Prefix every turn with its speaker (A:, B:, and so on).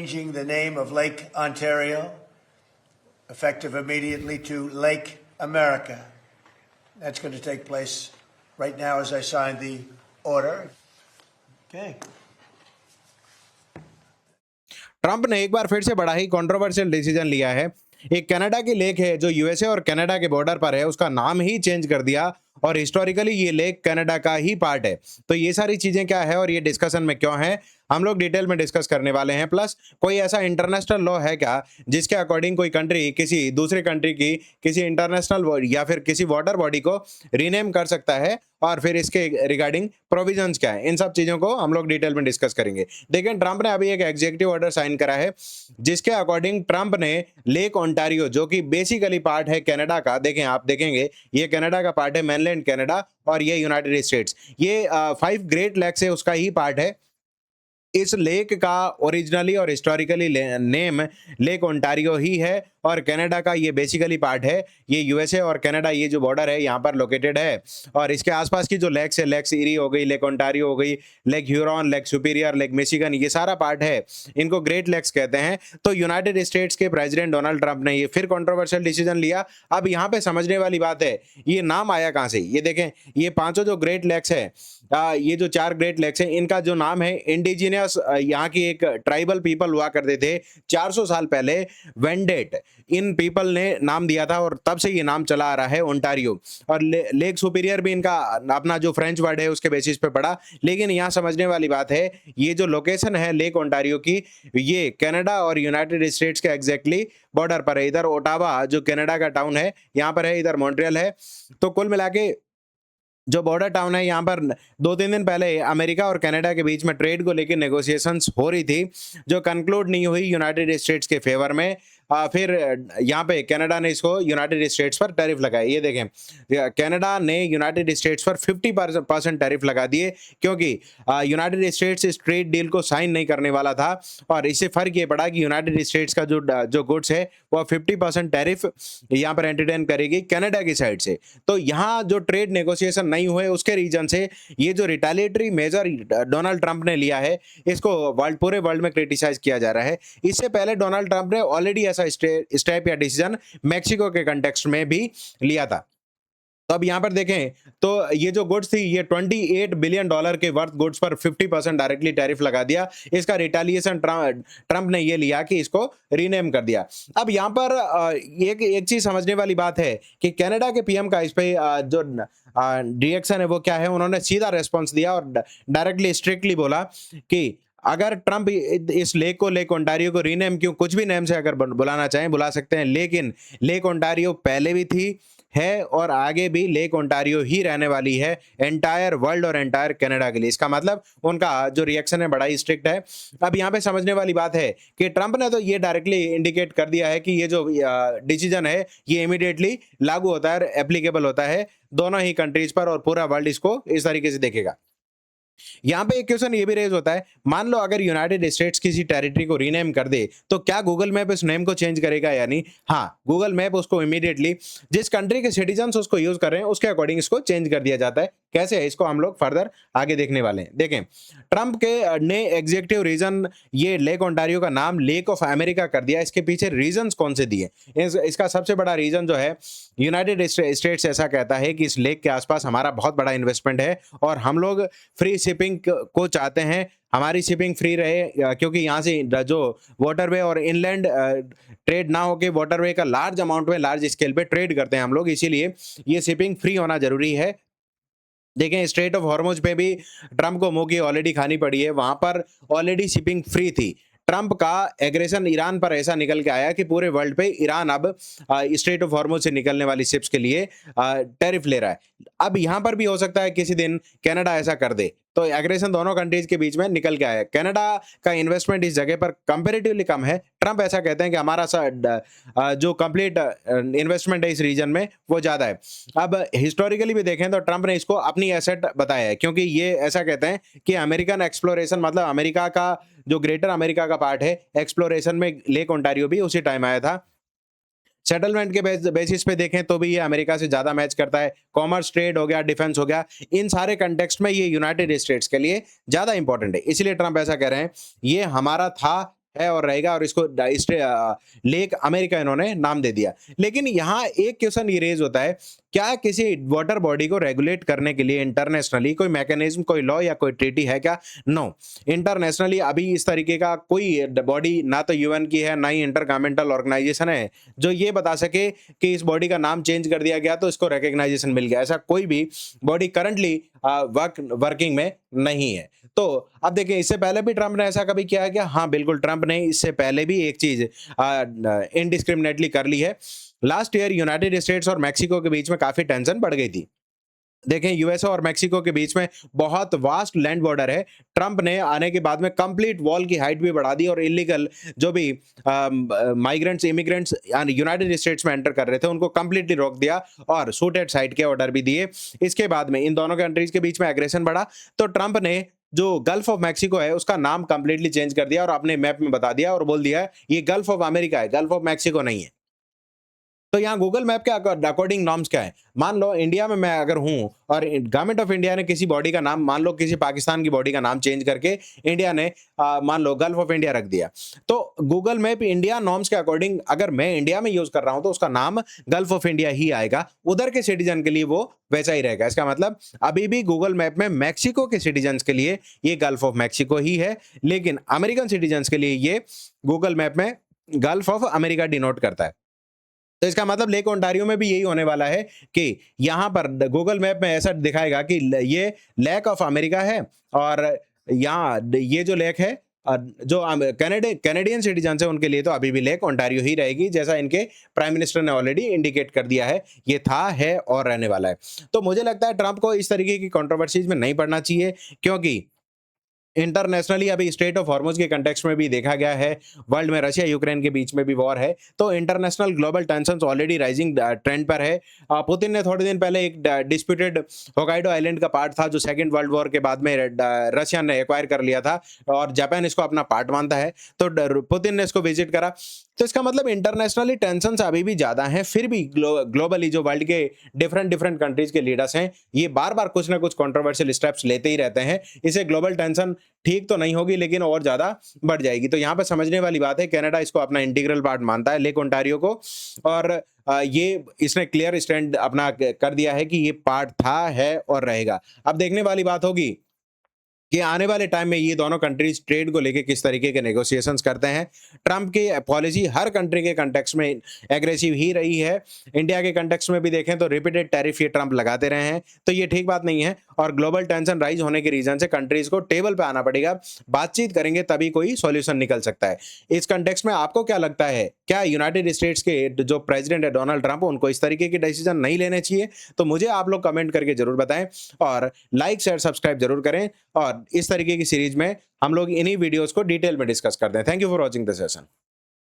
A: Changing the name of Lake Ontario, effective immediately, to Lake America. That's going to take place right now as I sign the order. Okay.
B: Trump ने एक बार फिर से बड़ा ही controversial decision लिया है। एक Canada की lake है जो यूएसए और कनाडा के बॉर्डर पर है, उसका नाम ही चेंज कर दिया और हिस्टोरिकली ये लेक कनाडा का ही पार्ट है। तो ये सारी चीजें क्या है और ये डिस्कशन में क्यों है, हम लोग डिटेल में डिस्कस करने वाले हैं। प्लस कोई ऐसा इंटरनेशनल लॉ है क्या जिसके अकॉर्डिंग कोई कंट्री किसी दूसरी कंट्री की किसी इंटरनेशनल या फिर किसी वाटर बॉडी को रीनेम कर सकता है, और फिर इसके रिगार्डिंग प्रोविजंस क्या है, इन सब चीजों को हम लोग डिटेल में डिस्कस करेंगे। देखें, ट्रंप ने अभी एक एग्जीक्यूटिव ऑर्डर साइन करा है जिसके अकॉर्डिंग ट्रंप ने लेक ओंटारियो जो कि बेसिकली पार्ट है कनाडा का, देखें आप देखेंगे ये कनाडा का पार्ट है, मेनलैंड कनाडा, और ये यूनाइटेड स्टेट्स, ये 5 ग्रेट लेक्स है उसका ही पार्ट है। इस लेक का ओरिजिनली और हिस्टोरिकली नेम लेक ओंटारियो ही है, और कनाडा का ये बेसिकली पार्ट है। ये यूएसए और कनाडा ये जो बॉर्डर है यहाँ पर लोकेटेड है, और इसके आसपास की जो लेक्स है, लेक ईरी हो गई, लेक ओंटारियो हो गई, lake Huron, lake superior, lake Michigan, ये सारा पार्ट है, इनको ग्रेट लेक्स कहते हैं। तो यूनाइटेड स्टेट्स के प्रेसिडेंट डोनाल्ड ट्रंप ने ये फिर कंट्रोवर्शियल डिसीजन लिया। अब यहाँ पे समझने वाली बात है, ये नाम आया कहाँ से। ये देखें, ये पांचों जो ग्रेट लेक्स है, ये जो 4 ग्रेट लेक्स हैं, इनका जो नाम है इंडिजिनियस, यहाँ की एक ट्राइबल पीपल हुआ करते थे 400 साल पहले, वेंडेट, इन पीपल ने नाम दिया था, और तब से ये नाम चला आ रहा है ओंटारियो। और लेक सुपीरियर भी इनका अपना जो फ्रेंच वर्ड है उसके बेसिस पे पड़ा। लेकिन यहाँ समझने वाली बात है, ये जो लोकेशन है लेक ओंटारियो की, ये कनाडा और यूनाइटेड स्टेट्स के एग्जैक्टली बॉर्डर पर है। इधर ओटावा जो कनाडा का टाउन है यहाँ पर है, इधर मॉन्ट्रियल है। तो कुल मिला के जो बॉर्डर टाउन है, यहाँ पर 2-3 दिन पहले अमेरिका और कनाडा के बीच में ट्रेड को लेकर नेगोशिएशंस हो रही थी, जो कंक्लूड नहीं हुई यूनाइटेड स्टेट्स के फेवर में। फिर यहाँ पे कनाडा ने इसको यूनाइटेड स्टेट्स पर टैरिफ लगाए। ये देखें, कनाडा ने यूनाइटेड स्टेट्स पर 50% टैरिफ लगा दिए, क्योंकि यूनाइटेड स्टेट्स इस ट्रेड डील को साइन नहीं करने वाला था। और इससे फर्क ये पड़ा कि यूनाइटेड स्टेट्स का जो गुड्स है वो 50% टैरिफ यहाँ पर एंटरटेन करेगी कनाडा की साइड से। तो यहाँ जो ट्रेड नेगोशिएशन नहीं हुए उसके रीजन से ये जो रिटेलिएटरी मेजर डोनाल्ड ट्रंप ने लिया है, इसको पूरे वर्ल्ड में क्रिटिसाइज किया जा रहा है। इससे पहले डोनाल्ड ट्रंप ने ऑलरेडी ऐसा स्टेप या डिसीजन मैक्सिको के कंटेक्स्ट में भी लिया था। तो अब यहाँ पर देखें तो ये जो गुड्स थी, ये $28 बिलियन के वर्थ गुड्स पर 50% डायरेक्टली टैरिफ लगा दिया। इसका रिटेलिएशन ट्रंप ने ये लिया कि इसको रीनेम कर दिया। अब यहाँ पर एक चीज समझने वाली बात है कि कनाडा के पीएम का इस पे जो रिएक्शन है वो क्या है, उन्होंने सीधा रेस्पॉन्स दिया और डायरेक्टली स्ट्रिक्टली बोला कि अगर ट्रंप इस लेक को लेक ओंटारियो को रीनेम क्यों, कुछ भी नेम से अगर बुलाना चाहें बुला सकते हैं, लेकिन लेक ओंटारियो पहले भी थी, है और आगे भी लेक ओंटारियो ही रहने वाली है एंटायर वर्ल्ड और एंटायर कनाडा के लिए। इसका मतलब उनका जो रिएक्शन है बड़ा ही स्ट्रिक्ट है। अब यहाँ पे समझने वाली बात है कि ट्रंप ने तो ये डायरेक्टली इंडिकेट कर दिया है कि ये जो डिसीजन है ये इमीडिएटली लागू होता है, एप्लीकेबल होता है दोनों ही कंट्रीज पर, और पूरा वर्ल्ड इसको इस तरीके से देखेगा। यहाँ पे एक क्वेश्चन ये भी रेज होता है, मान लो अगर यूनाइटेड स्टेट्स किसी टेरिटरी को रीनेम कर दे तो क्या गूगल मैप इस नेम को चेंज करेगा या नहीं? हाँ, गूगल मैप उसको इमीडिएटली जिस कंट्री के सिटीजन उसको यूज कर रहे हैं उसके अकॉर्डिंग इसको चेंज कर दिया जाता है। कैसे है इसको हम लोग फर्दर आगे देखने वाले हैं। देखें, ट्रंप के ने एग्जीक्यूटिव रीजन ये लेक ओंटारियो का नाम लेक ऑफ अमेरिका कर दिया। इसके पीछे रीजंस कौन से दिए? इसका सबसे बड़ा रीजन जो है, यूनाइटेड स्टेट्स ऐसा कहता है कि इस लेक के आसपास हमारा बहुत बड़ा इन्वेस्टमेंट है और हम लोग फ्री शिपिंग को चाहते हैं, हमारी शिपिंग फ्री रहे, क्योंकि यहाँ से जो वाटरवे और इनलैंड ट्रेड ना होके वाटरवे का लार्ज अमाउंट में लार्ज स्केल पे ट्रेड करते हैं हम लोग, इसीलिए ये शिपिंग फ्री होना जरूरी है। देखें, स्ट्रेट ऑफ हॉर्मुज पे भी ट्रंप को मुंह की ऑलरेडी खानी पड़ी है, वहां पर ऑलरेडी शिपिंग फ्री थी। ट्रंप का एग्रेशन ईरान पर ऐसा निकल के आया कि पूरे वर्ल्ड पे ईरान अब स्ट्रेट ऑफ हॉर्मुज से निकलने वाली शिप्स के लिए टैरिफ ले रहा है। अब यहां पर भी हो सकता है किसी दिन कनाडा ऐसा कर दे, तो एग्रेशन दोनों कंट्रीज के बीच में निकल के आया। कनाडा का इन्वेस्टमेंट इस जगह पर कंपैरेटिवली कम है। ट्रंप ऐसा कहते हैं कि हमारा जो कंप्लीट इन्वेस्टमेंट है इस रीजन में वो ज्यादा है। अब हिस्टोरिकली भी देखें तो ट्रंप ने इसको अपनी एसेट बताया है, क्योंकि ये ऐसा कहते हैं कि अमेरिकन एक्सप्लोरेशन, मतलब अमेरिका का जो ग्रेटर अमेरिका का पार्ट है, एक्सप्लोरेशन में लेक ओंटारियो भी उसी टाइम आया था। सेटलमेंट के बेसिस पे देखें तो भी ये अमेरिका से ज्यादा मैच करता है। कॉमर्स, ट्रेड हो गया, डिफेंस हो गया, इन सारे कंटेक्स्ट में ये यूनाइटेड स्टेट्स के लिए ज्यादा इंपॉर्टेंट है। इसलिए ट्रंप ऐसा कह रहे हैं ये हमारा था, है और रहेगा और इसको लेक अमेरिका इन्होंने नाम दे दिया। लेकिन यहाँ एक क्वेश्चन ये रेज होता है, क्या किसी वाटर बॉडी को रेगुलेट करने के लिए इंटरनेशनली कोई मैकेनिज्म, कोई लॉ या कोई ट्रीटी है क्या? नो। इंटरनेशनली अभी इस तरीके का कोई बॉडी ना तो यूएन की है, ना ही इंटर गवर्नमेंटल ऑर्गेनाइजेशन है जो ये बता सके कि इस बॉडी का नाम चेंज कर दिया गया तो इसको रिकग्नाइजेशन मिल गया। ऐसा कोई भी बॉडी करंटली वर्किंग में नहीं है। तो अब देखिए, इससे पहले भी ट्रंप ने ऐसा कभी किया है क्या? हाँ, बिल्कुल, ट्रंप ने इससे पहले भी एक चीज इनडिस्क्रिमिनेटली कर ली है। लास्ट ईयर यूनाइटेड स्टेट्स और मैक्सिको के बीच में काफी टेंशन बढ़ गई थी। देखें, यूएसए और मैक्सिको के बीच में बहुत वास्ट लैंड बॉर्डर है। ट्रंप ने आने के बाद में कंप्लीट वॉल की हाइट भी बढ़ा दी और इलीगल जो भी माइग्रेंट्स, इमिग्रेंट्स यूनाइटेड स्टेट्स में एंटर कर रहे थे उनको कंप्लीटली रोक दिया और शूट एट साइट के ऑर्डर भी दिए। इसके बाद में इन दोनों कंट्रीज के बीच में एग्रेशन बढ़ा तो ट्रंप ने जो गल्फ ऑफ मैक्सिको है उसका नाम कंप्लीटली चेंज कर दिया और अपने मैप में बता दिया और बोल दिया ये गल्फ ऑफ अमेरिका है, गल्फ ऑफ मैक्सिको नहीं है। तो यहाँ गूगल मैप के अकॉर्डिंग नॉर्म्स क्या है? मान लो इंडिया में मैं अगर हूं और गवर्नमेंट ऑफ इंडिया ने किसी बॉडी का नाम, मान लो किसी पाकिस्तान की बॉडी का नाम चेंज करके इंडिया ने मान लो गल्फ ऑफ इंडिया रख दिया, तो गूगल मैप इंडिया नॉर्म्स के अकॉर्डिंग अगर मैं इंडिया में यूज कर रहा हूं तो उसका नाम गल्फ ऑफ इंडिया ही आएगा, उधर के सिटीजन के लिए वो वैसा ही रहेगा। इसका मतलब अभी भी गूगल मैप में मैक्सिको के सिटीजन के लिए ये गल्फ ऑफ मैक्सिको ही है, लेकिन अमेरिकन सिटीजन के लिए ये गूगल मैप में गल्फ ऑफ अमेरिका डिनोट करता है। तो इसका मतलब लेक ओंटारियो में भी यही होने वाला है कि यहाँ पर गूगल मैप में ऐसा दिखाएगा कि ये लेक ऑफ अमेरिका है और यहाँ ये जो लेक है जो कैनेडियन सिटीजन है उनके लिए तो अभी भी लेक ओंटारियो ही रहेगी, जैसा इनके प्राइम मिनिस्टर ने ऑलरेडी इंडिकेट कर दिया है, ये था, है और रहने वाला है। तो मुझे लगता है ट्रंप को इस तरीके की कंट्रोवर्सीज में नहीं पड़ना चाहिए, क्योंकि इंटरनेशनली अभी स्टेट ऑफ हॉर्मुज के कंटेक्स्ट में भी देखा गया है, वर्ल्ड में रशिया यूक्रेन के बीच में भी वॉर है, तो international global tensions already rising trend पर है। पुतिन ने थोड़े दिन पहले एक डिस्प्यूटेड होकाइडो आइलैंड का पार्ट था जो सेकेंड वर्ल्ड वॉर के बाद में रशिया ने एक्वायर कर लिया था और जापान इसको अपना पार्ट मानता है, तो पुतिन ने इसको विजिट करा। तो इसका मतलब इंटरनेशनली टेंशंस अभी भी ज्यादा हैं, फिर भी ग्लोबली जो वर्ल्ड के डिफरेंट कंट्रीज के लीडर्स हैं ये बार बार कुछ ना कुछ कंट्रोवर्शियल स्टेप्स लेते ही रहते हैं। इसे ग्लोबल टेंशन ठीक तो नहीं होगी लेकिन और ज्यादा बढ़ जाएगी। तो यहाँ पर समझने वाली बात है, कनाडा इसको अपना इंटीग्रल पार्ट मानता है लेक ओंटारियो को, और ये इसने क्लियर स्टैंड अपना कर दिया है कि ये पार्ट था, है और रहेगा। अब देखने वाली बात होगी कि आने वाले टाइम में ये दोनों कंट्रीज ट्रेड को लेके किस तरीके के नेगोशिएशंस करते हैं। ट्रंप की पॉलिसी हर कंट्री के कंटेक्स्ट में एग्रेसिव ही रही है। इंडिया के कंटेक्स्ट में भी देखें तो रिपीटेड टैरिफ ये ट्रंप लगाते रहे हैं, तो ये ठीक बात नहीं है और ग्लोबल टेंशन राइज होने के रीजन से कंट्रीज को टेबल पे आना पड़ेगा, बातचीत करेंगे तभी कोई सॉल्यूशन निकल सकता है। इस कंटेक्स्ट में आपको क्या लगता है, क्या यूनाइटेड स्टेट्स के जो प्रेसिडेंट है डोनाल्ड ट्रंप, उनको इस तरीके के डिसीजन नहीं लेने चाहिए? तो मुझे आप लोग कमेंट करके जरूर बताएं और लाइक शेयर सब्सक्राइब जरूर करें, और इस तरीके की सीरीज में हम लोग इन्हीं वीडियोस को डिटेल में डिस्कस करते हैं। Thank you for watching the session.